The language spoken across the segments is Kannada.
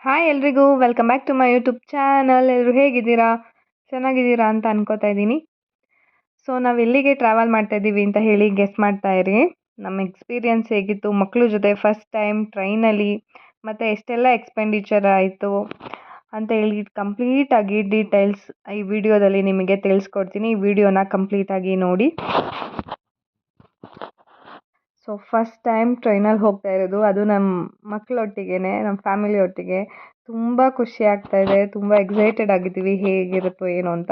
ಹಾಯ್ ಎಲ್ರಿಗೂ welcome back to my YouTube channel. ಎಲ್ಲರೂ ಹೇಗಿದ್ದೀರಾ? ಚೆನ್ನಾಗಿದ್ದೀರಾ ಅಂತ ಅನ್ಕೋತಾ ಇದ್ದೀನಿ. ಸೊ ನಾವು ಎಲ್ಲಿಗೆ ಟ್ರಾವೆಲ್ ಮಾಡ್ತಾ ಇದ್ದೀವಿ ಅಂತ ಹೇಳಿ ಗೆಸ್ ಮಾಡ್ತಾ ಇರಿ. ನಮ್ಮ ಎಕ್ಸ್ಪೀರಿಯನ್ಸ್ ಹೇಗಿತ್ತು ಮಕ್ಕಳ ಜೊತೆ ಫಸ್ಟ್ ಟೈಮ್ ಟ್ರೈನಲ್ಲಿ, ಮತ್ತು ಎಷ್ಟೆಲ್ಲ ಎಕ್ಸ್ಪೆಂಡಿಚರ್ ಆಯಿತು ಅಂತ ಹೇಳಿ ಕಂಪ್ಲೀಟಾಗಿ ಡೀಟೇಲ್ಸ್ ಈ ವಿಡಿಯೋದಲ್ಲಿ ನಿಮಗೆ ತಿಳಿಸ್ಕೊಡ್ತೀನಿ. ಈ ವಿಡಿಯೋನ ಕಂಪ್ಲೀಟಾಗಿ ನೋಡಿ. ಸೊ ಫಸ್ಟ್ ಟೈಮ್ ಟ್ರೈನಲ್ಲಿ ಹೋಗ್ತಾ ಇರೋದು, ಅದು ನಮ್ಮ ಮಕ್ಕಳೊಟ್ಟಿಗೆ, ನಮ್ಮ ಫ್ಯಾಮಿಲಿ ಒಟ್ಟಿಗೆ. ತುಂಬ ಖುಷಿ ಆಗ್ತಾಯಿದೆ, ತುಂಬ ಎಕ್ಸೈಟೆಡ್ ಆಗಿದ್ದೀವಿ ಹೇಗಿರುತ್ತೋ ಏನೋ ಅಂತ.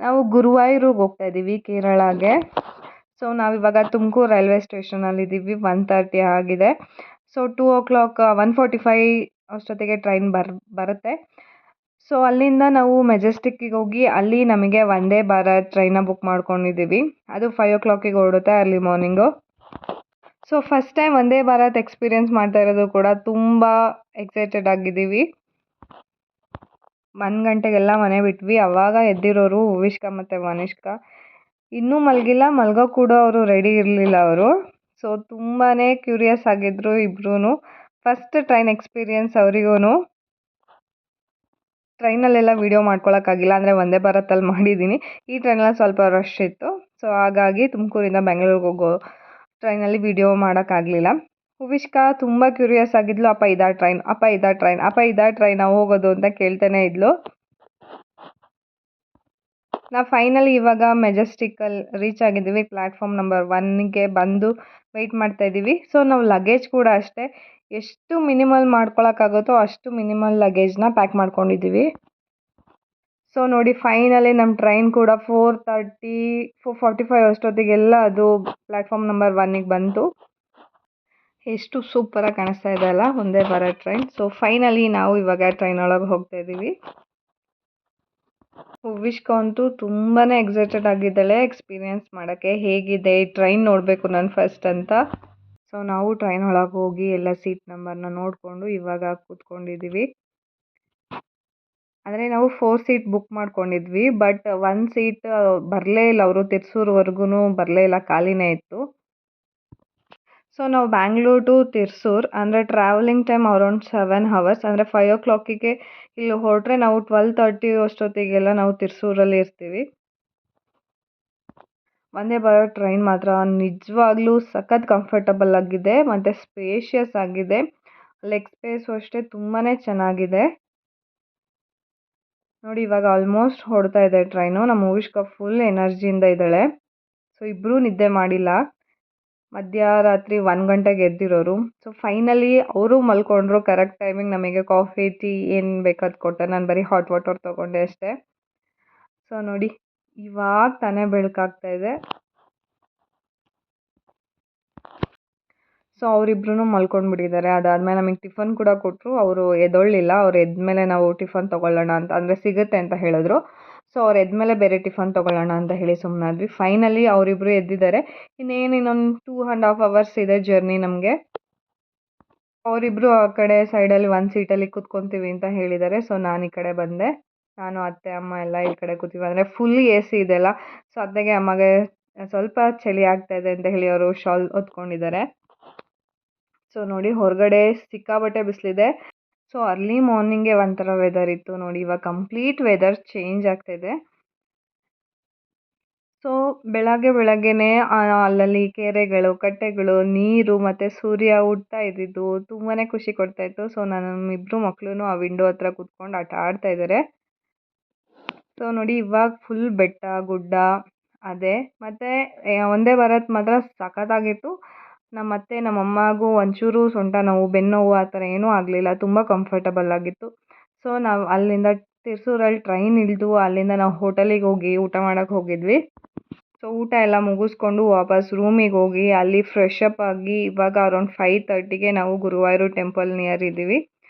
ನಾವು ಗುರುವಾಯೂರಿಗೆ ಹೋಗ್ತಾ ಇದ್ದೀವಿ, ಕೇರಳಗೆ. ಸೊ ನಾವಿವಾಗ ತುಮಕೂರು ರೈಲ್ವೆ ಸ್ಟೇಷನಲ್ಲಿದ್ದೀವಿ. 1:30 ಆಗಿದೆ. ಸೊ 2:00 1:45 ಅಷ್ಟೊತ್ತಿಗೆ ಟ್ರೈನ್ ಬರುತ್ತೆ. ಸೊ ಅಲ್ಲಿಂದ ನಾವು ಮೆಜೆಸ್ಟಿಕ್ಕಿಗೆ ಹೋಗಿ ಅಲ್ಲಿ ನಮಗೆ ವಂದೇ ಭಾರತ್ ಟ್ರೈನ ಬುಕ್ ಮಾಡ್ಕೊಂಡಿದ್ದೀವಿ. ಅದು 5:00 ಹೊರಡುತ್ತೆ early morning. So first time Vande Bharat experience ಮಾಡ್ತಾ ಇರೋದು ಕೂಡ ತುಂಬ ಎಕ್ಸೈಟೆಡ್ ಆಗಿದ್ದೀವಿ. 1 ಗಂಟೆಗೆಲ್ಲ ಮನೆ ಬಿಟ್ವಿ. ಆವಾಗ ಎದ್ದಿರೋರು ಹುವಿಷ್ಕಾ ಮತ್ತು ವನಿಷ್ಕಾ. ಇನ್ನೂ ಮಲಗಿಲ್ಲ, ಮಲಗೋ ಕೂಡ ಅವರು ರೆಡಿ ಇರಲಿಲ್ಲ ಅವರು. ಸೊ ತುಂಬಾ ಕ್ಯೂರಿಯಸ್ ಆಗಿದ್ದರು ಇಬ್ಬರೂ. ಫಸ್ಟ್ ಟ್ರೈನ್ ಎಕ್ಸ್ಪೀರಿಯೆನ್ಸ್ ಅವರಿಗೂ. ಟ್ರೈನಲ್ಲೆಲ್ಲ ವೀಡಿಯೋ ಮಾಡ್ಕೊಳಕ್ಕಾಗಿಲ್ಲ, ಅಂದರೆ ವಂದೇ ಭಾರತಲ್ಲಿ ಮಾಡಿದ್ದೀನಿ. ಈ ಟ್ರೈನೆಲ್ಲ ಸ್ವಲ್ಪ ರಶ್ ಇತ್ತು. ಸೊ ಹಾಗಾಗಿ ತುಮಕೂರಿಂದ ಬೆಂಗಳೂರಿಗೆ ಹೋಗೋ ಟ್ರೈನಲ್ಲಿ ವೀಡಿಯೋ ಮಾಡೋಕ್ಕಾಗಲಿಲ್ಲ. ಹುವಿಷ್ಕಾ ತುಂಬ ಕ್ಯೂರಿಯಸ್ ಆಗಿದ್ಲು. ಅಪ್ಪ ಇದಾ ಟ್ರೈನ್, ಅಪ್ಪ ಇದಾ ಟ್ರೈನ್, ಅಪ್ಪ ಇದಾ ಟ್ರೈನ್ ಹೋಗೋದು ಅಂತ ಕೇಳ್ತಾನೆ ಇದ್ಲು. ನಾವು ಫೈನಲಿ ಇವಾಗ ಮೆಜೆಸ್ಟಿಕ್ಕಲ್ಲಿ ರೀಚ್ ಆಗಿದ್ದೀವಿ. ಪ್ಲ್ಯಾಟ್ಫಾರ್ಮ್ ನಂಬರ್ 1ಗೆ ಬಂದು ವೆಯ್ಟ್ ಮಾಡ್ತಾ ಇದ್ದೀವಿ. ಸೊ ನಾವು ಲಗೇಜ್ ಕೂಡ ಅಷ್ಟೇ, ಎಷ್ಟು ಮಿನಿಮಲ್ ಮಾಡ್ಕೊಳಕ್ಕಾಗುತ್ತೋ ಅಷ್ಟು ಮಿನಿಮಲ್ ಲಗೇಜ್ನ ಪ್ಯಾಕ್ ಮಾಡ್ಕೊಂಡಿದ್ದೀವಿ. ಸೊ ನೋಡಿ, ಫೈನಲಿ ನಮ್ಮ ಟ್ರೈನ್ ಕೂಡ 4:30 4:45 ಅಷ್ಟೊತ್ತಿಗೆಲ್ಲ ಅದು ಪ್ಲ್ಯಾಟ್ಫಾರ್ಮ್ ನಂಬರ್ 1ಗೆ ಬಂತು. ಎಷ್ಟು ಸೂಪರಾಗಿ ಕಾಣಿಸ್ತಾ ಇದೆ ಅಲ್ಲ Vande Bharat train. So finally ನಾವು ಇವಾಗ ಟ್ರೈನ್ ಒಳಗೆ ಹೋಗ್ತಾ ಇದ್ದೀವಿ. ಹುವಿಷ್ಕಾ ಅಂತೂ ತುಂಬಾ ಎಕ್ಸೈಟೆಡ್ ಆಗಿದ್ದಾಳೆ ಎಕ್ಸ್ಪೀರಿಯೆನ್ಸ್ ಮಾಡೋಕ್ಕೆ. ಹೇಗಿದೆ ಟ್ರೈನ್ ನೋಡಬೇಕು ನಾನು ಫಸ್ಟ್ ಅಂತ. ಸೊ ನಾವು ಟ್ರೈನ್ ಒಳಗೆ ಹೋಗಿ ಎಲ್ಲ ಸೀಟ್ ನಂಬರ್ನ ನೋಡಿಕೊಂಡು ಇವಾಗ ಕೂತ್ಕೊಂಡಿದ್ದೀವಿ. ಅಂದರೆ ನಾವು 4 ಸೀಟ್ ಬುಕ್ ಮಾಡ್ಕೊಂಡಿದ್ವಿ, ಬಟ್ 1 ಸೀಟ್ ಬರಲೇ ಇಲ್ಲ, ಅವರು ತಿರ್ಸೂರ್ವರೆಗೂ ಬರಲೇ ಇಲ್ಲ, ಖಾಲಿನೇ ಇತ್ತು. ಸೊ ನಾವು ಬ್ಯಾಂಗ್ಳೂರ್ ಟು ತಿರ್ಸೂರ್ ಅಂದರೆ ಟ್ರಾವೆಲಿಂಗ್ ಟೈಮ್ ಅರೌಂಡ್ 7 hours. ಅಂದರೆ 5:00 ಇಲ್ಲಿ ಹೊರಟ್ರೆ ನಾವು 12:30 ಅಷ್ಟೊತ್ತಿಗೆಲ್ಲ ನಾವು ತಿರ್ಸೂರಲ್ಲಿ ಇರ್ತೀವಿ. ವಂದೇ ಭಾರತ್ ಟ್ರೈನ್ ಮಾತ್ರ ನಿಜವಾಗ್ಲೂ ಸಖತ್ ಕಂಫರ್ಟಬಲ್ ಆಗಿದೆ ಮತ್ತು ಸ್ಪೇಷಿಯಸ್ ಆಗಿದೆ. ಲೆಗ್ ಸ್ಪೇಸು ಅಷ್ಟೇ ತುಂಬಾ ಚೆನ್ನಾಗಿದೆ. ನೋಡಿ, ಇವಾಗ ಆಲ್ಮೋಸ್ಟ್ ಹೊರಡ್ತಾ ಇದೆ ಟ್ರೈನು. ನಮ್ಮ ಹುವಿಷ್ಕಾ ಫುಲ್ ಎನರ್ಜಿಯಿಂದ ಇದ್ದಾಳೆ. ಸೊ ಇಬ್ಬರೂ ನಿದ್ದೆ ಮಾಡಿಲ್ಲ. ಮಧ್ಯರಾತ್ರಿ 1 ಗಂಟೆಗೆ ಎದ್ದಿರೋರು. ಸೊ ಫೈನಲಿ ಅವರು ಮಲ್ಕೊಂಡ್ರು ಕರೆಕ್ಟ್ ಟೈಮಿಗೆ. ನಮಗೆ ಕಾಫಿ ಟೀ ಏನು ಬೇಕಾದ್ ಕೊಡ್ತಾರೆ. ನಾನು ಬರೀ ಹಾಟ್ ವಾಟರ್ ತೊಗೊಂಡೆ ಅಷ್ಟೇ. ಸೊ ನೋಡಿ, ಇವಾಗ ತಾನೇ ಬೆಳಕಾಗ್ತಾ ಇದೆ. ಸೊ ಅವರಿಬ್ರು ಮಲ್ಕೊಂಡ್ಬಿಟ್ಟಿದ್ದಾರೆ. ಅದಾದಮೇಲೆ ನಮಗೆ ಟಿಫನ್ ಕೂಡ ಕೊಟ್ಟರು. ಅವರು ಎದ್ದೊಳ್ಳಿಲ್ಲ. ಅವ್ರು ಎದ್ಮೇಲೆ ನಾವು ಟಿಫನ್ ತೊಗೊಳ್ಳೋಣ ಅಂತ, ಅಂದರೆ ಸಿಗುತ್ತೆ ಅಂತ ಹೇಳಿದ್ರು. ಸೊ ಅವ್ರು ಎದ್ಮೇಲೆ ಬೇರೆ ಟಿಫನ್ ತೊಗೊಳ್ಳೋಣ ಅಂತ ಹೇಳಿ ಸುಮ್ಮನಾದ್ವಿ. ಫೈನಲಿ ಅವರಿಬ್ಬರು ಎದ್ದಿದ್ದಾರೆ. ಇನ್ನೊಂದು 2.5 hours ಇದೆ ಜರ್ನಿ ನಮಗೆ. ಅವರಿಬ್ಬರು ಆ ಕಡೆ ಸೈಡಲ್ಲಿ 1 ಸೀಟಲ್ಲಿ ಕೂತ್ಕೊತೀವಿ ಅಂತ ಹೇಳಿದ್ದಾರೆ. ಸೊ ನಾನು ಈ ಕಡೆ ಬಂದೆ. ನಾನು ಅತ್ತೆ ಅಮ್ಮ ಎಲ್ಲ ಈ ಕಡೆ ಕೂತೀವಿ. ಅಂದರೆ ಫುಲ್ AC ಇದೆಲ್ಲ. ಸೊ ಅತ್ತೆಗೆ ಅಮ್ಮಗೆ ಸ್ವಲ್ಪ ಚಳಿ ಆಗ್ತಾ ಇದೆ ಅಂತ ಹೇಳಿ ಅವರು ಶಾಲ್ ಹೊತ್ಕೊಂಡಿದ್ದಾರೆ. ಸೊ ನೋಡಿ, ಹೊರಗಡೆ ಸಿಕ್ಕಾಬಟ್ಟೆ ಬಿಸಿಲಿದೆ. ಸೊ ಅರ್ಲಿ ಮಾರ್ನಿಂಗೆ ಒಂಥರ ವೆದರ್ ಇತ್ತು. ನೋಡಿ, ಇವಾಗ ಕಂಪ್ಲೀಟ್ ವೆದರ್ ಚೇಂಜ್ ಆಗ್ತಾಯಿದೆ. ಸೊ ಬೆಳಗ್ಗೆನೇ ಅಲ್ಲಲ್ಲಿ ಕೆರೆಗಳು, ಕಟ್ಟೆಗಳು, ನೀರು ಮತ್ತು ಸೂರ್ಯ ಹುಟ್ತಾ ಇದ್ದಿದ್ದು ತುಂಬಾ ಖುಷಿ ಕೊಡ್ತಾಯಿತ್ತು. ಸೊ ನಮ್ಮಿಬ್ಬರು ಮಕ್ಕಳು ಆ ವಿಂಡೋ ಹತ್ರ ಕೂತ್ಕೊಂಡು ಆಟ ಆಡ್ತಾ ಇದ್ದಾರೆ. ಸೊ ನೋಡಿ, ಇವಾಗ ಫುಲ್ ಬೆಟ್ಟ ಗುಡ್ಡ ಅದೇ. ಮತ್ತು ವಂದೇ ಭಾರತ್ ಮಾತ್ರ ಸಖತ್ತಾಗಿತ್ತು. ನಮ್ಮ ಅತ್ತೆ ನಮ್ಮ ಅಮ್ಮಗೂ ಒಂಚೂರು ಸೊಂಟ ನೋವು, ಬೆನ್ನೋವು ಆ ಥರ ಏನೂ ಆಗಲಿಲ್ಲ. ತುಂಬ ಕಂಫರ್ಟಬಲ್ ಆಗಿತ್ತು. ಸೊ ನಾವು ಅಲ್ಲಿಂದ ತಿರ್ಸೂರಲ್ಲಿ ಟ್ರೈನ್ ಇಳಿದು ಅಲ್ಲಿಂದ ನಾವು ಹೋಟೆಲಿಗೆ ಹೋಗಿ ಊಟ ಮಾಡೋಕ್ಕೆ ಹೋಗಿದ್ವಿ. ಸೊ ಊಟ ಎಲ್ಲ ಮುಗಿಸ್ಕೊಂಡು ವಾಪಸ್ ರೂಮಿಗೆ ಹೋಗಿ ಅಲ್ಲಿ ಫ್ರೆಶ್ ಅಪ್ ಆಗಿ ಇವಾಗ ಅರೌಂಡ್ 5:30ಗೆ ನಾವು ಗುರುವಾಯೂರು ಟೆಂಪಲ್ ನಿಯರ್ ಇದ್ದೀವಿ.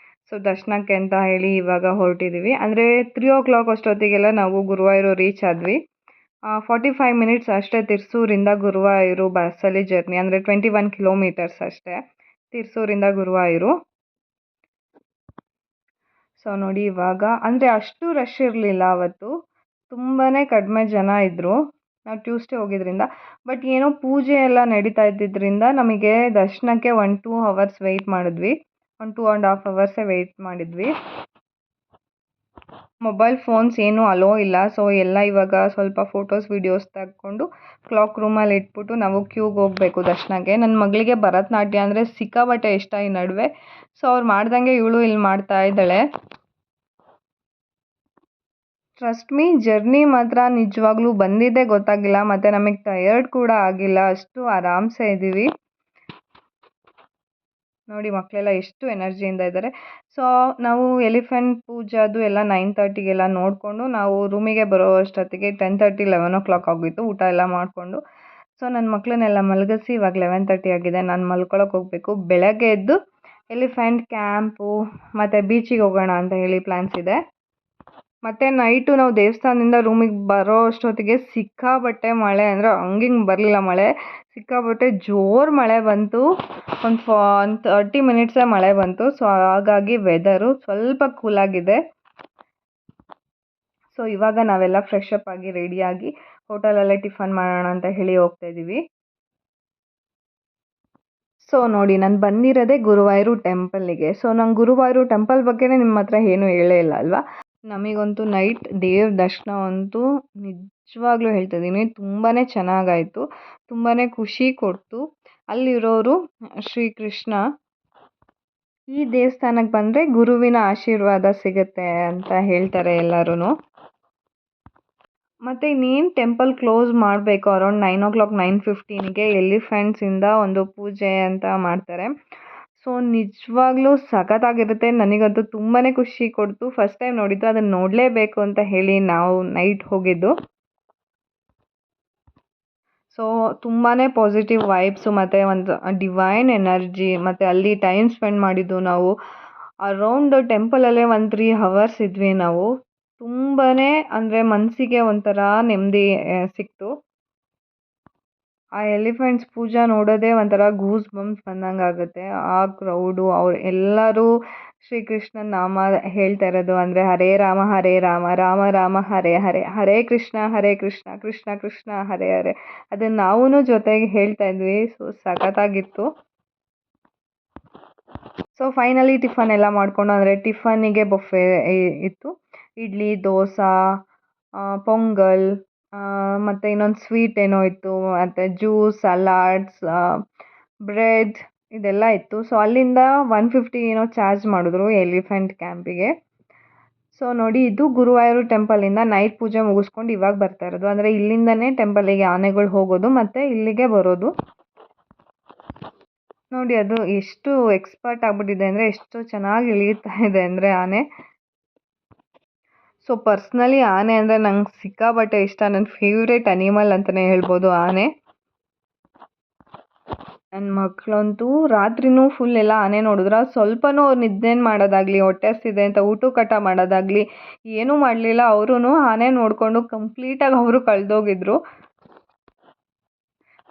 ಸೊ ದರ್ಶನಕ್ಕೆ ಅಂತ ಹೇಳಿ ಇವಾಗ ಹೊರಟಿದ್ದೀವಿ. ಅಂದರೆ 3:00 ಅಷ್ಟೊತ್ತಿಗೆಲ್ಲ ನಾವು ಗುರುವಾಯೂರು ರೀಚ್ ಆದ್ವಿ. 45 ಮಿನಿಟ್ಸ್ ಅಷ್ಟೇ ತಿರ್ಸೂರಿಂದ ಗುರುವಾಯೂರು ಬಸ್ಸಲ್ಲಿ ಜರ್ನಿ. ಅಂದರೆ 21 ಕಿಲೋಮೀಟರ್ಸ್ ಅಷ್ಟೇ ತಿರ್ಸೂರಿಂದ ಗುರುವಾಯೂರು. ಸೊ ನೋಡಿ, ಇವಾಗ ಅಂದರೆ ಅಷ್ಟು ರಶ್ ಇರಲಿಲ್ಲ ಅವತ್ತು. ತುಂಬಾ ಕಡಿಮೆ ಜನ ಇದ್ದರು. ನಾವು ಟ್ಯೂಸ್ಡೇ ಹೋಗಿದ್ದರಿಂದ. ಬಟ್ ಏನೋ ಪೂಜೆ ಎಲ್ಲ ನಡೀತಾ ಇದ್ದಿದ್ದರಿಂದ ನಮಗೆ ದರ್ಶನಕ್ಕೆ 1-2 hours ವೆಯ್ಟ್ ಮಾಡಿದ್ವಿ. ಒಂದು 2.5 ಅವರ್ಸೇ ವೆಯ್ಟ್ ಮಾಡಿದ್ವಿ. ಮೊಬೈಲ್ ಫೋನ್ಸ್ ಏನೂ ಅಲೋ ಇಲ್ಲ. ಸೊ ಎಲ್ಲ ಇವಾಗ ಸ್ವಲ್ಪ ಫೋಟೋಸ್ ವೀಡಿಯೋಸ್ ತೆಕ್ಕೊಂಡು ಕ್ಲಾಕ್ ರೂಮಲ್ಲಿ ಇಟ್ಬಿಟ್ಟು ನಾವು ಕ್ಯೂಗೆ ಹೋಗಬೇಕು ದರ್ಶನಕ್ಕೆ. ನನ್ನ ಮಗಳಿಗೆ ಭರತನಾಟ್ಯ ಅಂದರೆ ಸಿಕ್ಕಾಪಟ್ಟೆ ಇಷ್ಟ ಈ ನಡುವೆ. ಸೊ ಅವ್ರು ಮಾಡ್ದಂಗೆ ಇವಳು ಇಲ್ಲಿ ಮಾಡ್ತಾ ಇದ್ದಾಳೆ. ಟ್ರಸ್ಟ್ ಮೀ, ಜರ್ನಿ ಮಾತ್ರ ನಿಜವಾಗ್ಲೂ ಬಂದಿದ್ದೇ ಗೊತ್ತಾಗಿಲ್ಲ, ಮತ್ತು ನಮಗೆ ಟಯರ್ಡ್ ಕೂಡ ಆಗಿಲ್ಲ, ಅಷ್ಟು ಆರಾಮ್ಸೆ ಇದ್ದೀವಿ. ನೋಡಿ ಮಕ್ಕಳೆಲ್ಲ ಎಷ್ಟು ಎನರ್ಜಿಯಿಂದ ಇದ್ದಾರೆ. ಸೊ ನಾವು ಎಲಿಫೆಂಟ್ ಪೂಜಾದು ಎಲ್ಲ 9:30ಗೆಲ್ಲ ನೋಡಿಕೊಂಡು ನಾವು ರೂಮಿಗೆ ಬರೋ ಅಷ್ಟೊತ್ತಿಗೆ 10:30 11 ಆಗಿತ್ತು ಊಟ ಎಲ್ಲ ಮಾಡಿಕೊಂಡು. ಸೊ ನನ್ನ ಮಕ್ಕಳನ್ನೆಲ್ಲ ಮಲಗಿಸಿ ಇವಾಗ 11:30 ಆಗಿದೆ. ನಾನು ಮಲ್ಕೊಳಕ್ಕೆ ಹೋಗಬೇಕು. ಬೆಳಗ್ಗೆ ಎದ್ದು ಎಲಿಫೆಂಟ್ ಕ್ಯಾಂಪು ಮತ್ತು ಬೀಚಿಗೆ ಹೋಗೋಣ ಅಂತ ಹೇಳಿ ಪ್ಲ್ಯಾನ್ಸ್ ಇದೆ. ಮತ್ತು ನೈಟು ನಾವು ದೇವಸ್ಥಾನದಿಂದ ರೂಮಿಗೆ ಬರೋ ಅಷ್ಟೊತ್ತಿಗೆ ಸಿಕ್ಕಾಪಟ್ಟೆ ಮಳೆ, ಅಂದರೆ ಹಂಗಿಂಗೆ ಬರಲಿಲ್ಲ ಮಳೆ, ಸಿಕ್ಕಾಪಟ್ಟೆ ಜೋರು ಮಳೆ ಬಂತು. ಒಂದು 30 ಮಿನಿಟ್ಸೇ ಮಳೆ ಬಂತು. ಸೊ ಹಾಗಾಗಿ ವೆದರು ಸ್ವಲ್ಪ ಕೂಲಾಗಿದೆ. ಸೊ ಇವಾಗ ನಾವೆಲ್ಲ ಫ್ರೆಶ್ ಅಪ್ ಆಗಿ ರೆಡಿಯಾಗಿ ಹೋಟೆಲಲ್ಲೇ ಟಿಫನ್ ಮಾಡೋಣ ಅಂತ ಹೇಳಿ ಹೋಗ್ತಾಯಿದ್ದೀವಿ. ಸೊ ನೋಡಿ, ನಾನು ಬಂದಿರೋದೇ ಗುರುವಾಯೂರು ಟೆಂಪಲ್ಲಿಗೆ. ಸೊ ನಂಗೆ ಗುರುವಾಯೂರು ಟೆಂಪಲ್ ಬಗ್ಗೆನೇ ನಿಮ್ಮ ಹತ್ರ ಏನೂ ಹೇಳೇ ಇಲ್ಲ ಅಲ್ವಾ. ನಮಗಂತೂ ನೈಟ್ ದೇವ್ರ ದರ್ಶನ ಅಂತೂ ನಿಜವಾಗ್ಲೂ ಹೇಳ್ತಿದ್ದೀನಿ ತುಂಬಾ ಚೆನ್ನಾಗಾಯಿತು, ತುಂಬಾ ಖುಷಿ ಕೊಡ್ತು. ಅಲ್ಲಿರೋರು ಶ್ರೀಕೃಷ್ಣ, ಈ ದೇವಸ್ಥಾನಕ್ಕೆ ಬಂದರೆ ಗುರುವಿನ ಆಶೀರ್ವಾದ ಸಿಗುತ್ತೆ ಅಂತ ಹೇಳ್ತಾರೆ ಎಲ್ಲರೂ. ಮತ್ತು ಇನ್ನೇನು ಟೆಂಪಲ್ ಕ್ಲೋಸ್ ಮಾಡಬೇಕು ಅರೌಂಡ್ 9 9:15ಗೆ ಎಲಿಫೆಂಟ್ಸಿಂದ ಒಂದು ಪೂಜೆ ಅಂತ ಮಾಡ್ತಾರೆ. ಸೊ ನಿಜವಾಗ್ಲೂ ಸಖತ್ತಾಗಿರುತ್ತೆ. ನನಗಂತೂ ತುಂಬಾ ಖುಷಿ ಕೊಡ್ತು. ಫಸ್ಟ್ ಟೈಮ್ ನೋಡಿದ್ದು, ಅದನ್ನು ನೋಡಲೇಬೇಕು ಅಂತ ಹೇಳಿ ನಾವು ನೈಟ್ ಹೋಗಿದ್ದು. ಸೊ ತುಂಬಾ ಪಾಸಿಟಿವ್ ವೈಬ್ಸು ಮತ್ತು ಒಂದು ಡಿವೈನ್ ಎನರ್ಜಿ, ಮತ್ತು ಅಲ್ಲಿ ಟೈಮ್ ಸ್ಪೆಂಡ್ ಮಾಡಿದ್ದು ನಾವು ಅರೌಂಡ್ ಟೆಂಪಲಲ್ಲೇ ಒಂದು 3 ಅವರ್ಸ್ ಇದ್ವಿ ನಾವು. ತುಂಬಾ ಅಂದರೆ ಮನಸ್ಸಿಗೆ ಒಂಥರ ನೆಮ್ಮದಿ ಸಿಕ್ತು. ಆ ಎಲಿಫೆಂಟ್ಸ್ ಪೂಜಾ ನೋಡೋದೇ ಒಂಥರ ಗೂಸ್ ಬಂಪ್ಸ್ ಬಂದಂಗೆ ಆಗುತ್ತೆ. ಆ ಕ್ರೌಡು ಅವ್ರು ಎಲ್ಲರೂ ಶ್ರೀಕೃಷ್ಣನ ನಾಮ ಹೇಳ್ತಾ ಇರೋದು, ಅಂದರೆ ಹರೇ ರಾಮ ರಾಮ ರಾಮ ಹರೇ ಹರೇ, ಹರೇ ಕೃಷ್ಣ ಕೃಷ್ಣ ಕೃಷ್ಣ ಹರೇ ಹರೇ, ಅದನ್ನು ನಾವೂ ಜೊತೆಗೆ ಹೇಳ್ತಾ ಇದ್ವಿ. ಸೊ ಸಖತ್ತಾಗಿತ್ತು. ಸೊ ಫೈನಲಿ ಟಿಫನ್ ಎಲ್ಲ ಮಾಡಿಕೊಂಡು, ಅಂದರೆ ಟಿಫನ್ನಿಗೆ ಬೊಫೆ ಇತ್ತು. ಇಡ್ಲಿ, ದೋಸೆ, ಪೊಂಗಲ್, ಮತ್ತು ಇನ್ನೊಂದು ಸ್ವೀಟ್ ಏನೋ ಇತ್ತು, ಮತ್ತು ಜ್ಯೂಸ್, ಸಲಾಡ್ಸ್, ಬ್ರೆಡ್ ಇದೆಲ್ಲ ಇತ್ತು. ಸೊ ಅಲ್ಲಿಂದ 150 ಏನೋ ಚಾರ್ಜ್ ಮಾಡಿದ್ರು ಎಲಿಫೆಂಟ್ ಕ್ಯಾಂಪಿಗೆ. ಸೊ ನೋಡಿ, ಇದು ಗುರುವಾಯೂರು ಟೆಂಪಲಿಂದ ನೈಟ್ ಪೂಜೆ ಮುಗಿಸ್ಕೊಂಡು ಇವಾಗ ಬರ್ತಾ ಇರೋದು. ಅಂದರೆ ಇಲ್ಲಿಂದನೇ ಟೆಂಪಲಿಗೆ ಆನೆಗಳು ಹೋಗೋದು ಮತ್ತು ಇಲ್ಲಿಗೆ ಬರೋದು. ನೋಡಿ ಅದು ಎಷ್ಟು ಎಕ್ಸ್ಪರ್ಟ್ ಆಗಿಬಿಟ್ಟಿದೆ ಅಂದರೆ, ಎಷ್ಟು ಚೆನ್ನಾಗಿ ಇಳಿಯುತ್ತಾ ಇದೆ ಅಂದರೆ ಆನೆ. ಸೊ ಪರ್ಸ್ನಲಿ ಆನೆ ಅಂದರೆ ನಂಗೆ ಸಿಕ್ಕಾಪಟ್ಟೆ ಇಷ್ಟ. ನನ್ನ ಫೇವ್ರೇಟ್ ಅನಿಮಲ್ ಅಂತಲೇ ಹೇಳ್ಬೋದು ಆನೆ. ನನ್ನ ಮಕ್ಕಳಂತೂ ರಾತ್ರಿನೂ ಫುಲ್ ಎಲ್ಲ ಆನೆ ನೋಡಿದ್ರೆ ಸ್ವಲ್ಪನೂ ಅವ್ರು ನಿದ್ದೆನು ಮಾಡೋದಾಗಲಿ, ಹೊಟ್ಟೆ ಹಸಿದೆ ಅಂತ ಊಟಕ್ಕಟ ಮಾಡೋದಾಗಲಿ ಏನೂ ಮಾಡಲಿಲ್ಲ. ಅವರೂ ಆನೆ ನೋಡಿಕೊಂಡು ಕಂಪ್ಲೀಟಾಗಿ ಅವರು ಕಳೆದೋಗಿದ್ರು.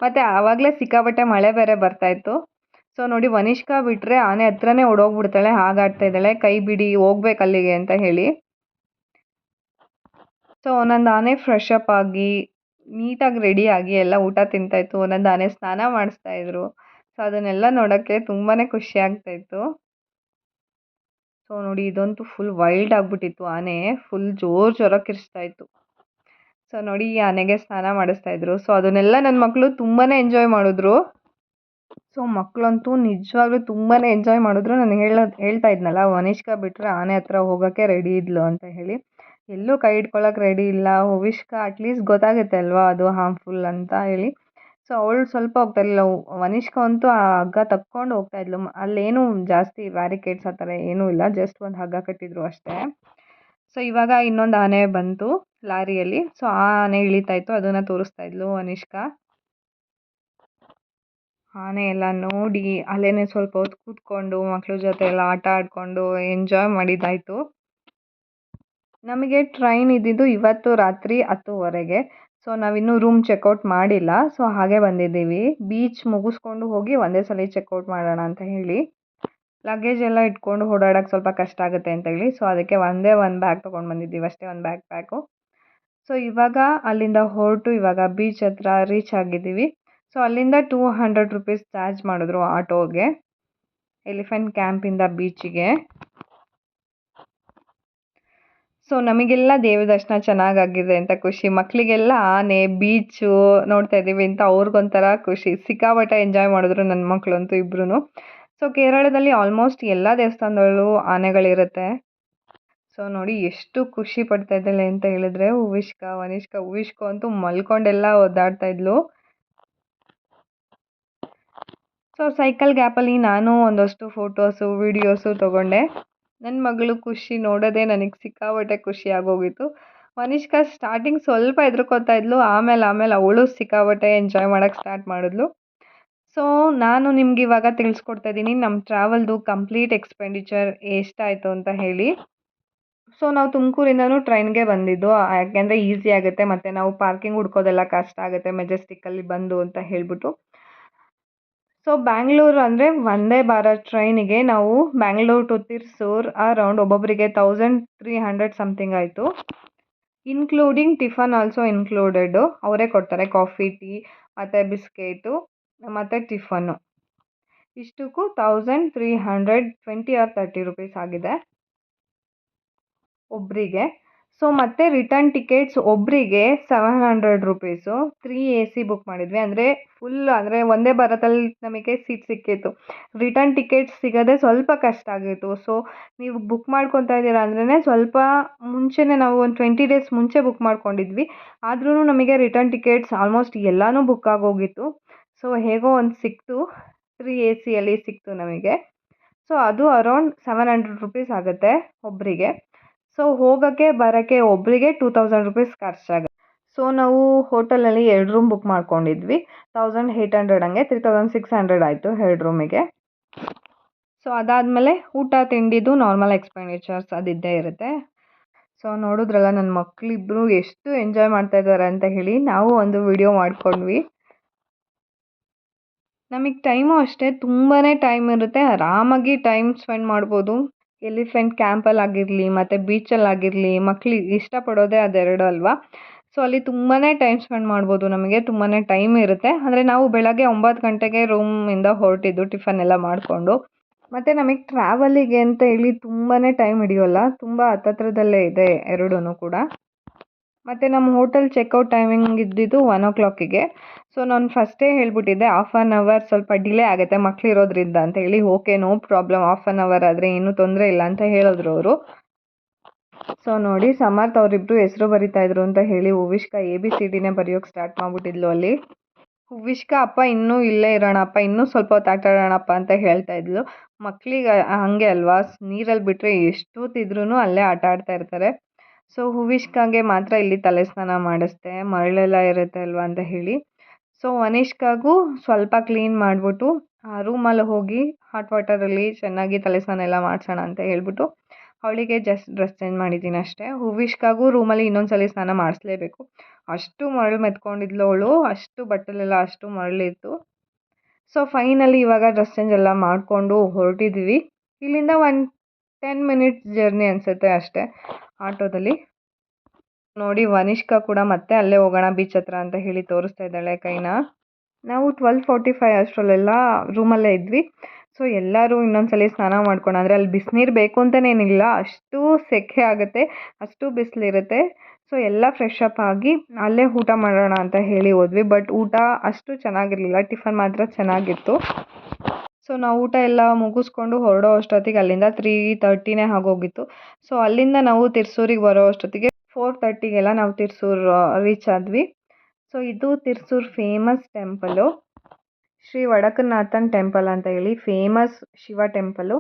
ಮತ್ತು ಆವಾಗಲೇ ಸಿಕ್ಕಾಪಟ್ಟೆ ಮಳೆ ಬೇರೆ ಬರ್ತಾಯಿತ್ತು. ಸೊ ನೋಡಿ, ವನಿಷ್ಕಾ ಬಿಟ್ಟರೆ ಆನೆ ಹತ್ರನೇ ಓಡೋಗ್ಬಿಡ್ತಾಳೆ, ಹಾಗಾಡ್ತಾ ಇದ್ದಾಳೆ, ಕೈ ಬಿಡಿ ಹೋಗ್ಬೇಕು ಅಲ್ಲಿಗೆ ಅಂತ ಹೇಳಿ. ಸೊ ಒಂದೊಂದು ಆನೆ ಫ್ರೆಶ್ ಅಪ್ ಆಗಿ ನೀಟಾಗಿ ರೆಡಿಯಾಗಿ ಎಲ್ಲ ಊಟ ತಿಂತಾಯಿತ್ತು. ಒಂದೊಂದು ಆನೆ ಸ್ನಾನ ಮಾಡಿಸ್ತಾಯಿದ್ರು. ಸೊ ಅದನ್ನೆಲ್ಲ ನೋಡೋಕ್ಕೆ ತುಂಬಾ ಖುಷಿ ಆಗ್ತಾಯಿತ್ತು. ಸೊ ನೋಡಿ, ಇದಂತೂ ಫುಲ್ ವೈಲ್ಡ್ ಆಗಿಬಿಟ್ಟಿತ್ತು ಆನೆ, ಫುಲ್ ಜೋರಾಗಿ ಕಿರ್ಚ್ತಾಯಿತ್ತು. ಸೊ ನೋಡಿ, ಈ ಆನೆಗೆ ಸ್ನಾನ ಮಾಡಿಸ್ತಾಯಿದ್ರು. ಸೊ ಅದನ್ನೆಲ್ಲ ನನ್ನ ಮಕ್ಕಳು ತುಂಬಾ ಎಂಜಾಯ್ ಮಾಡಿದ್ರು. ಸೊ ಮಕ್ಕಳಂತೂ ನಿಜವಾಗ್ಲೂ ತುಂಬಾ ಎಂಜಾಯ್ ಮಾಡಿದ್ರು. ನಾನು ಹೇಳ್ತಾ ಇದ್ನಲ್ಲ, ವನಿಷ್ಕಾ ಬಿಟ್ಟರೆ ಆನೆ ಹತ್ರ ಹೋಗೋಕ್ಕೆ ರೆಡಿ ಇದ್ಲು ಅಂತ ಹೇಳಿ. ಎಲ್ಲೂ ಕೈ ಇಟ್ಕೊಳ್ಳೋಕೆ ರೆಡಿ ಇಲ್ಲ. ವನಿಷ್ಕಾ ಅಟ್ಲೀಸ್ಟ್ ಗೊತ್ತಾಗುತ್ತೆ ಅಲ್ವಾ ಅದು ಹಾರ್ಮ್ಫುಲ್ ಅಂತ ಹೇಳಿ. ಸೊ ಅವಳು ಸ್ವಲ್ಪ ಹೋಗ್ತಾ ಇರಲಿಲ್ಲ. ವನಿಷ್ಕಾ ಅಂತೂ ಆ ಹಗ್ಗ ತಕ್ಕೊಂಡು ಹೋಗ್ತಾ ಇದ್ಲು. ಅಲ್ಲೇನೂ ಜಾಸ್ತಿ ಬ್ಯಾರಿಕೇಡ್ಸ್ ಆ ಥರ ಏನೂ ಇಲ್ಲ, ಜಸ್ಟ್ ಒಂದು ಹಗ್ಗ ಕಟ್ಟಿದ್ರು ಅಷ್ಟೇ. ಸೊ ಇವಾಗ ಇನ್ನೊಂದು ಆನೆ ಬಂತು ಲಾರಿಯಲ್ಲಿ. ಸೊ ಆ ಆನೆ ಇಳಿತಾ ಇತ್ತು, ಅದನ್ನು ತೋರಿಸ್ತಾ ಇದ್ಲು ವನಿಷ್ಕಾ. ಆನೆ ಎಲ್ಲ ನೋಡಿ ಅಲ್ಲೇ ಸ್ವಲ್ಪ ಹೊತ್ತು ಕೂತ್ಕೊಂಡು ಮಕ್ಳ ಜೊತೆ ಎಲ್ಲ ಆಟ ಆಡಿಕೊಂಡು ಎಂಜಾಯ್ ಮಾಡಿದ್ದಾಯಿತು. ನಮಗೆ ಟ್ರೈನ್ ಇದ್ದಿದ್ದು ಇವತ್ತು ರಾತ್ರಿ 10:30ಗೆ. ಸೊ ನಾವಿನ್ನೂ ರೂಮ್ ಚೆಕ್ಔಟ್ ಮಾಡಿಲ್ಲ. ಸೊ ಹಾಗೆ ಬಂದಿದ್ದೀವಿ. ಬೀಚ್ ಮುಗಿಸ್ಕೊಂಡು ಹೋಗಿ ಒಂದೇ ಸಲ ಚೆಕ್ಔಟ್ ಮಾಡೋಣ ಅಂತ ಹೇಳಿ. ಲಗೇಜ್ ಎಲ್ಲ ಇಟ್ಕೊಂಡು ಓಡಾಡೋಕ್ಕೆ ಸ್ವಲ್ಪ ಕಷ್ಟ ಆಗುತ್ತೆ ಅಂತ ಹೇಳಿ. ಸೊ ಅದಕ್ಕೆ ಒಂದೇ ಒಂದು ಬ್ಯಾಗ್ ತೊಗೊಂಡು ಬಂದಿದ್ದೀವಿ ಅಷ್ಟೇ, ಒಂದು ಬ್ಯಾಕ್ ಪ್ಯಾಕು. ಸೊ ಇವಾಗ ಅಲ್ಲಿಂದ ಹೊರಟು ಇವಾಗ ಬೀಚ್ ಹತ್ರ ರೀಚ್ ಆಗಿದ್ದೀವಿ. ಸೊ ಅಲ್ಲಿಂದ 200 ರೂಪೀಸ್ ಚಾರ್ಜ್ ಮಾಡಿದ್ರು ಆಟೋಗೆ. ಎಲಿಫೆಂಟ್ ಕ್ಯಾಂಪಿಂದ ಬೀಚಿಗೆ. ಸೊ ನಮಗೆಲ್ಲ ದೇವ ದರ್ಶನ ಚೆನ್ನಾಗಾಗಿದೆ ಅಂತ ಖುಷಿ. ಮಕ್ಕಳಿಗೆಲ್ಲ ಆನೆ, ಬೀಚು ನೋಡ್ತಾ ಇದ್ದೀವಿ ಅಂತ ಅವ್ರಿಗೊಂಥರ ಖುಷಿ. ಸಿಕ್ಕಾಪಟ್ಟೆ ಎಂಜಾಯ್ ಮಾಡಿದ್ರು ನನ್ನ ಮಕ್ಕಳಂತೂ ಇಬ್ರೂ. ಸೊ ಕೇರಳದಲ್ಲಿ ಆಲ್ಮೋಸ್ಟ್ ಎಲ್ಲ ದೇವಸ್ಥಾನದಲ್ಲೂ ಆನೆಗಳಿರುತ್ತೆ. ಸೊ ನೋಡಿ ಎಷ್ಟು ಖುಷಿ ಪಡ್ತಾ ಇದ್ದಾಳೆ ಅಂತ ಹೇಳಿದ್ರೆ ಹುವಿಷ್ಕ ಅಂತೂ ಮಲ್ಕೊಂಡೆಲ್ಲ ಒದ್ದಾಡ್ತಾ ಇದ್ಲು. ಸೊ ಸೈಕಲ್ ಗ್ಯಾಪಲ್ಲಿ ನಾನು ಒಂದಷ್ಟು ಫೋಟೋಸು ವಿಡಿಯೋಸು ತೊಗೊಂಡೆ. ನನ್ನ ಮಗಳು ಖುಷಿ ನೋಡೋದೇ ನನಗೆ ಸಿಕ್ಕಾಪಟ್ಟೆ ಖುಷಿ ಆಗೋಗಿತ್ತು. ವನಿಷ್ಕಾ ಸ್ಟಾರ್ಟಿಂಗ್ ಸ್ವಲ್ಪ ಹೆದರ್ಕೋತಾ ಇದ್ಲು, ಆಮೇಲೆ ಅವಳು ಸಿಕ್ಕಾಪಟ್ಟೆ ಎಂಜಾಯ್ ಮಾಡೋಕ್ಕೆ ಸ್ಟಾರ್ಟ್ ಮಾಡಿದ್ಲು. ಸೊ ನಾನು ನಿಮ್ಗೆ ಇವಾಗ ತಿಳಿಸ್ಕೊಡ್ತಾ ಇದ್ದೀನಿ ನಮ್ಮ ಟ್ರಾವೆಲ್ದು ಕಂಪ್ಲೀಟ್ ಎಕ್ಸ್ಪೆಂಡಿಚರ್ ಎಷ್ಟಾಯಿತು ಅಂತ ಹೇಳಿ. ಸೊ ನಾವು ತುಮಕೂರಿಂದನೂ ಟ್ರೈನ್ಗೆ ಬಂದಿದ್ದು, ಯಾಕೆಂದರೆ ಈಸಿ ಆಗುತ್ತೆ ಮತ್ತು ನಾವು ಪಾರ್ಕಿಂಗ್ ಹುಡ್ಕೋದೆಲ್ಲ ಕಷ್ಟ ಆಗುತ್ತೆ ಮೆಜೆಸ್ಟಿಕ್ಕಲ್ಲಿ ಬಂದು ಅಂತ ಹೇಳಿಬಿಟ್ಟು. ಸೊ ಬ್ಯಾಂಗ್ಳೂರು ಅಂದರೆ ವಂದೇ ಭಾರತ್ ಟ್ರೈನಿಗೆ ನಾವು ಬ್ಯಾಂಗ್ಳೂರು ಟು ತಿರ್ಸೂರು ಅರೌಂಡ್ ಒಬ್ಬೊಬ್ಬರಿಗೆ 1300 ಸಮಥಿಂಗ್ ಆಯಿತು. Including tiffin also included. ಅವರೇ ಕೊಡ್ತಾರೆ ಕಾಫಿ, ಟೀ ಮತ್ತು ಬಿಸ್ಕೆಟು ಮತ್ತು ಟಿಫನ್ನು. ಇಷ್ಟಕ್ಕೂ 1320 ಆರ್ 30 ರುಪೀಸ್ ಆಗಿದೆ ಒಬ್ಬರಿಗೆ. ಸೊ ಮತ್ತು ರಿಟರ್ನ್ ಟಿಕೆಟ್ಸ್ ಒಬ್ಬರಿಗೆ 700 ರುಪೀಸು. 3 AC ಬುಕ್ ಮಾಡಿದ್ವಿ, ಅಂದರೆ ಅಂದರೆ ಒಂದೇ ಭಾರತಲ್ಲಿ ನಮಗೆ ಸೀಟ್ ಸಿಕ್ಕಿತ್ತು. ರಿಟರ್ನ್ ಟಿಕೆಟ್ಸ್ ಸಿಗೋದೇ ಸ್ವಲ್ಪ ಕಷ್ಟ ಆಗಿತ್ತು. ಸೊ ನೀವು ಬುಕ್ ಮಾಡ್ಕೊತಾ ಇದ್ದೀರಾ ಅಂದ್ರೇ ಸ್ವಲ್ಪ ಮುಂಚೆನೇ ನಾವು ಒಂದು 20 ಡೇಸ್ ಮುಂಚೆ ಬುಕ್ ಮಾಡ್ಕೊಂಡಿದ್ವಿ. ಆದ್ರೂ ನಮಗೆ ರಿಟರ್ನ್ ಟಿಕೆಟ್ಸ್ ಆಲ್ಮೋಸ್ಟ್ ಎಲ್ಲನೂ ಬುಕ್ ಆಗೋಗಿತ್ತು. ಸೊ ಹೇಗೋ ಒಂದು ಸಿಕ್ತು, 3 ACಯಲ್ಲಿ ಸಿಕ್ತು ನಮಗೆ. ಸೊ ಅದು ಅರೌಂಡ್ 700 ರುಪೀಸ್ ಆಗುತ್ತೆ ಒಬ್ಬರಿಗೆ. ಸೊ ಹೋಗೋಕ್ಕೆ ಬರೋಕ್ಕೆ ಒಬ್ಬರಿಗೆ 2000 ರುಪೀಸ್ ಖರ್ಚಾಗುತ್ತೆ. ಸೊ ನಾವು ಹೋಟೆಲಲ್ಲಿ 2 ರೂಮ್ ಬುಕ್ ಮಾಡ್ಕೊಂಡಿದ್ವಿ. 1800 ಹಂಗೆ 3600 ಆಯಿತು 2 ರೂಮಿಗೆ. ಸೊ ಅದಾದಮೇಲೆ ಊಟ ತಿಂಡಿದು ನಾರ್ಮಲ್ ಎಕ್ಸ್ಪೆಂಡಿಚರ್ಸ್ ಅದಿದ್ದೇ ಇರುತ್ತೆ. ಸೊ ನೋಡಿದ್ರಲ್ಲ ನನ್ನ ಮಕ್ಕಳಿಬ್ರು ಎಷ್ಟು ಎಂಜಾಯ್ ಮಾಡ್ತಾ ಇದ್ದಾರೆ ಅಂತ ಹೇಳಿ. ನಾವು ಒಂದು ವಿಡಿಯೋ ಮಾಡ್ಕೊಂಡ್ವಿ. ನಮಗೆ ಟೈಮು ಅಷ್ಟೇ ತುಂಬಾ ಟೈಮ್ ಇರುತ್ತೆ, ಆರಾಮಾಗಿ ಟೈಮ್ ಸ್ಪೆಂಡ್ ಮಾಡ್ಬೋದು. ಎಲಿಫೆಂಟ್ ಕ್ಯಾಂಪಲ್ಲಾಗಿರಲಿ ಮತ್ತು ಬೀಚಲ್ಲಾಗಿರಲಿ ಮಕ್ಳಿಗೆ ಇಷ್ಟಪಡೋದೇ ಅದೆರಡು ಅಲ್ವಾ. ಸೊ ಅಲ್ಲಿ ತುಂಬಾ ಟೈಮ್ ಸ್ಪೆಂಡ್ ಮಾಡ್ಬೋದು, ನಮಗೆ ತುಂಬಾ ಟೈಮ್ ಇರುತ್ತೆ. ಅಂದರೆ ನಾವು ಬೆಳಗ್ಗೆ 9 ಗಂಟೆಗೆ ರೂಮಿಂದ ಹೊರಟಿದ್ದು ಟಿಫನ್ ಎಲ್ಲ ಮಾಡಿಕೊಂಡು. ಮತ್ತು ನಮಗೆ ಟ್ರಾವೆಲಿಗೆ ಅಂತ ಹೇಳಿ ತುಂಬಾ ಟೈಮ್ ಹಿಡಿಯೋಲ್ಲ, ತುಂಬ ಹತ್ತತ್ರದಲ್ಲೇ ಇದೆ ಎರಡೂ ಕೂಡ. ಮತ್ತು ನಮ್ಮ ಹೋಟೆಲ್ ಚೆಕ್ಔಟ್ ಟೈಮಿಂಗ್ ಇದ್ದಿದ್ದು 1 o'clockಗೆ. ಸೊ ನಾನು ಫಸ್ಟೇ ಹೇಳ್ಬಿಟ್ಟಿದ್ದೆ ಹಾಫ್ ಆನ್ ಅವರ್ ಸ್ವಲ್ಪ ಡಿಲೇ ಆಗುತ್ತೆ ಮಕ್ಕಳಿರೋದ್ರಿಂದ ಅಂತ ಹೇಳಿ. Okay, no problem, half an hour ಆದರೆ ಏನೂ ತೊಂದರೆ ಇಲ್ಲ ಅಂತ ಹೇಳಿದ್ರು ಅವರು. ಸೊ ನೋಡಿ ಸಮರ್ಥ್ ಅವರಿಬ್ಬರು ಹೆಸರು ಬರಿತಾ ಇದ್ರು ಅಂತ ಹೇಳಿ ಹುವಿಷ್ಕಾ ABCDನೇ ಬರೆಯೋಕ್ಕೆ ಸ್ಟಾರ್ಟ್ ಮಾಡಿಬಿಟ್ಟಿದ್ಲು ಅಲ್ಲಿ. ಹುವಿಷ್ಕಾ ಅಪ್ಪ ಇನ್ನೂ ಇಲ್ಲೇ ಇರೋಣಪ್ಪ, ಇನ್ನೂ ಸ್ವಲ್ಪ ಹೊತ್ತು ಆಟ ಆಡೋಣಪ್ಪ ಅಂತ ಹೇಳ್ತಾ ಇದ್ಲು. ಮಕ್ಕಳಿಗೆ ಹಾಗೆ ಅಲ್ವಾ, ನೀರಲ್ಲಿ ಬಿಟ್ಟರೆ ಎಷ್ಟೊತ್ತಿದ್ರೂ ಅಲ್ಲೇ ಆಟ ಆಡ್ತಾ ಇರ್ತಾರೆ. ಸೊ ಹುವಿಷ್ಕಾಗೆ ಮಾತ್ರ ಇಲ್ಲಿ ತಲೆ ಸ್ನಾನ ಮಾಡಿಸ್ದೆ, ಮರಳೆಲ್ಲ ಇರುತ್ತೆ ಅಲ್ವಾ ಅಂತ ಹೇಳಿ. ಸೊ ವನಿಷ್ಕಾಗೂ ಸ್ವಲ್ಪ ಕ್ಲೀನ್ ಮಾಡಿಬಿಟ್ಟು ರೂಮಲ್ಲಿ ಹೋಗಿ ಹಾಟ್ ವಾಟರಲ್ಲಿ ಚೆನ್ನಾಗಿ ತಲೆ ಸ್ನಾನ ಎಲ್ಲ ಮಾಡಿಸೋಣ ಅಂತ ಹೇಳ್ಬಿಟ್ಟು ಅವಳಿಗೆ ಜಸ್ಟ್ ಡ್ರೆಸ್ ಚೇಂಜ್ ಮಾಡಿದ್ದೀನಿ ಅಷ್ಟೇ. ಹುವಿಷ್ಕಾಗೂ ರೂಮಲ್ಲಿ ಇನ್ನೊಂದ್ಸಲ ಸ್ನಾನ ಮಾಡಿಸ್ಲೇಬೇಕು, ಅಷ್ಟು ಮರಳು ಮೆತ್ಕೊಂಡಿದ್ಲು ಅವಳು, ಅಷ್ಟು ಬಟ್ಟಲೆಲ್ಲ ಅಷ್ಟು ಮರಳಿತ್ತು. ಸೊ ಫೈನಲಿ ಇವಾಗ ಡ್ರೆಸ್ ಚೇಂಜ್ ಎಲ್ಲ ಮಾಡಿಕೊಂಡು ಹೊರಟಿದ್ವಿ. ಇಲ್ಲಿಂದ 10 ಮಿನಿಟ್ಸ್ ಜರ್ನಿ ಅನಿಸುತ್ತೆ ಅಷ್ಟೇ ಆಟೋದಲ್ಲಿ. ನೋಡಿ ವನಿಷ್ಕಾ ಕೂಡ ಮತ್ತೆ ಅಲ್ಲೇ ಹೋಗೋಣ ಬೀಚ್ ಹತ್ರ ಅಂತ ಹೇಳಿ ತೋರಿಸ್ತಾ ಇದ್ದಾಳೆ ಕೈನ. ನಾವು 12:45 ಅಷ್ಟರಲ್ಲೆಲ್ಲ ರೂಮಲ್ಲೇ ಇದ್ವಿ. ಸೊ ಎಲ್ಲರೂ ಇನ್ನೊಂದ್ಸಲ ಸ್ನಾನ ಮಾಡ್ಕೊಂಡು, ಅಂದರೆ ಅಲ್ಲಿ ಬಿಸಿನೀರು ಬೇಕು ಅಂತನೇನಿಲ್ಲ, ಅಷ್ಟು ಸೆಕೆ ಆಗುತ್ತೆ, ಅಷ್ಟು ಬಿಸಿಲಿರುತ್ತೆ. ಸೊ ಎಲ್ಲ ಫ್ರೆಶ್ ಅಪ್ ಆಗಿ ಅಲ್ಲೇ ಊಟ ಮಾಡೋಣ ಅಂತ ಹೇಳಿ ಹೋದ್ವಿ. ಬಟ್ ಊಟ ಅಷ್ಟು ಚೆನ್ನಾಗಿರಲಿಲ್ಲ, ಟಿಫನ್ ಮಾತ್ರ ಚೆನ್ನಾಗಿತ್ತು. ಸೊ ನಾವು ಊಟ ಎಲ್ಲ ಮುಗಿಸ್ಕೊಂಡು ಹೊರಡೋ ಅಷ್ಟೊತ್ತಿಗೆ ಅಲ್ಲಿಂದ 3:30ನೇ ಆಗೋಗಿತ್ತು. ಸೊ ಅಲ್ಲಿಂದ ನಾವು ತಿರ್ಸೂರಿಗೆ ಬರೋ ಅಷ್ಟೊತ್ತಿಗೆ 4:30ಗೆಲ್ಲ ನಾವು ತಿರ್ಸೂರು ರೀಚ್ ಆದ್ವಿ. ಸೊ ಇದು ತಿರ್ಸೂರು ಫೇಮಸ್ ಟೆಂಪಲು, ಶ್ರೀ ವಡಕನಾಥನ್ ಟೆಂಪಲ್ ಅಂತ ಹೇಳಿ ಫೇಮಸ್ ಶಿವ ಟೆಂಪಲು.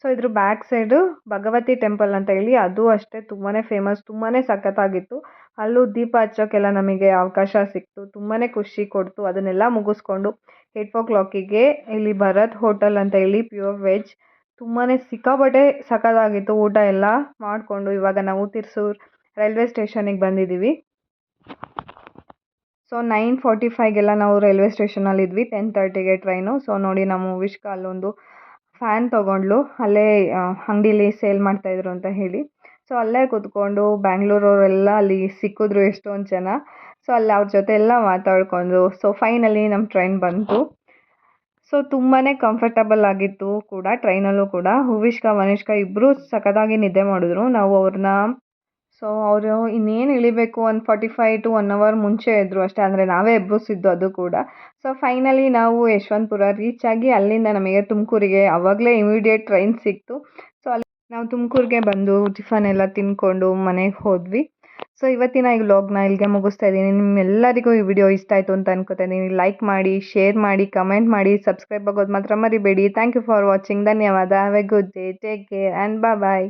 ಸೊ ಇದ್ರ ಬ್ಯಾಕ್ ಸೈಡು ಭಗವತಿ ಟೆಂಪಲ್ ಅಂತ ಹೇಳಿ, ಅದು ಅಷ್ಟೇ ತುಂಬಾ ಫೇಮಸ್, ತುಂಬಾ ಸಖತ್ತಾಗಿತ್ತು. ಅಲ್ಲೂ ದೀಪ ಹಚ್ಚೋಕ್ಕೆಲ್ಲ ನಮಗೆ ಅವಕಾಶ ಸಿಕ್ತು, ತುಂಬಾ ಖುಷಿ ಕೊಡ್ತು. ಅದನ್ನೆಲ್ಲ ಮುಗಿಸ್ಕೊಂಡು 8 o'clockಗೆ ಇಲ್ಲಿ ಭರತ್ ಹೋಟೆಲ್ ಅಂತ ಹೇಳಿ ಪ್ಯೂರ್ ವೆಜ್, ತುಂಬಾ ಸಿಕ್ಕಾಪಟ್ಟೆ ಸಖತ್ತಾಗಿತ್ತು. ಊಟ ಎಲ್ಲ ಮಾಡಿಕೊಂಡು ಇವಾಗ ನಾವು ತಿರ್ಸೂರು ರೈಲ್ವೆ ಸ್ಟೇಷನಿಗೆ ಬಂದಿದ್ದೀವಿ. ಸೊ 9:45ಗೆಲ್ಲ ನಾವು ರೈಲ್ವೆ ಸ್ಟೇಷನಲ್ಲಿದ್ವಿ, 10:30ಗೆ ಟ್ರೈನು. ಸೊ ನೋಡಿ ನಮ್ಮ ಹುವಿಷ್ಕಾ ಅಲ್ಲೊಂದು ಫ್ಯಾನ್ ತೊಗೊಂಡ್ಲು, ಅಲ್ಲೇ ಅಂಗಡೀಲಿ ಸೇಲ್ ಮಾಡ್ತಾಯಿದ್ರು ಅಂತ ಹೇಳಿ. ಸೊ ಅಲ್ಲೇ ಕೂತ್ಕೊಂಡು ಬ್ಯಾಂಗ್ಳೂರವರೆಲ್ಲ ಅಲ್ಲಿ ಸಿಕ್ಕಿದ್ರು ಎಷ್ಟೊಂದು ಜನ. ಸೊ ಅಲ್ಲಿ ಅವ್ರ ಜೊತೆ ಎಲ್ಲ ಮಾತಾಡ್ಕೊಂಡು ಸೊ ಫೈನಲಿ ನಮ್ಮ ಟ್ರೈನ್ ಬಂತು. ಸೊ ತುಂಬಾ ಕಂಫರ್ಟಬಲ್ ಆಗಿತ್ತು ಕೂಡ ಟ್ರೈನಲ್ಲೂ ಕೂಡ. ಹೂವಿಷ್ಕಾ, ವನಿಷ್ಕಾ ಇಬ್ಬರೂ ಸಖತ್ತಾಗಿ ನಿದ್ದೆ ಮಾಡಿದ್ರು. ನಾವು ಅವ್ರನ್ನ ಅವರು ಇನ್ನೇನು ಇಳಿಬೇಕು ಒಂದು 45 ಟು 1 ಅವರ್ ಮುಂಚೆ ಎದ್ರು ಅಷ್ಟೇ. ಅಂದರೆ ನಾವೇ ಎಬ್ಬಿಸಿದ್ದು ಅದು ಕೂಡ. ಸೊ ಫೈನಲಿ ನಾವು ಯಶವಂತಪುರ ರೀಚ್ ಆಗಿ ಅಲ್ಲಿಂದ ನಮಗೆ ತುಮಕೂರಿಗೆ ಆವಾಗಲೇ ಇಮಿಡಿಯೇಟ್ ಟ್ರೈನ್ ಸಿಕ್ತು. ಸೊ ಅಲ್ಲಿ ನಾವು ತುಮಕೂರಿಗೆ ಬಂದು ಟಿಫನ್ ಎಲ್ಲ ತಿಂದ್ಕೊಂಡು ಮನೆಗೆ ಹೋದ್ವಿ. ಸೊ ಇವತ್ತಿನ ಈ ವ್ಲಾಗ್ನ ಇಲ್ಲಿಗೆ ಮುಗಿಸ್ತಾ ಇದ್ದೀನಿ. ನಿಮ್ಮೆಲ್ಲರಿಗೂ ಈ ವಿಡಿಯೋ ಇಷ್ಟ ಆಯಿತು ಅಂತ ಅನ್ಕೋತಾ ಇದ್ದೀನಿ. ಲೈಕ್ ಮಾಡಿ, ಶೇರ್ ಮಾಡಿ, ಕಮೆಂಟ್ ಮಾಡಿ, ಸಬ್ಸ್ಕ್ರೈಬ್ ಆಗೋದು ಮಾತ್ರ ಮರಿಬೇಡಿ. Thank you for watching. ಧನ್ಯವಾದ. Have a good day. Take care and bye.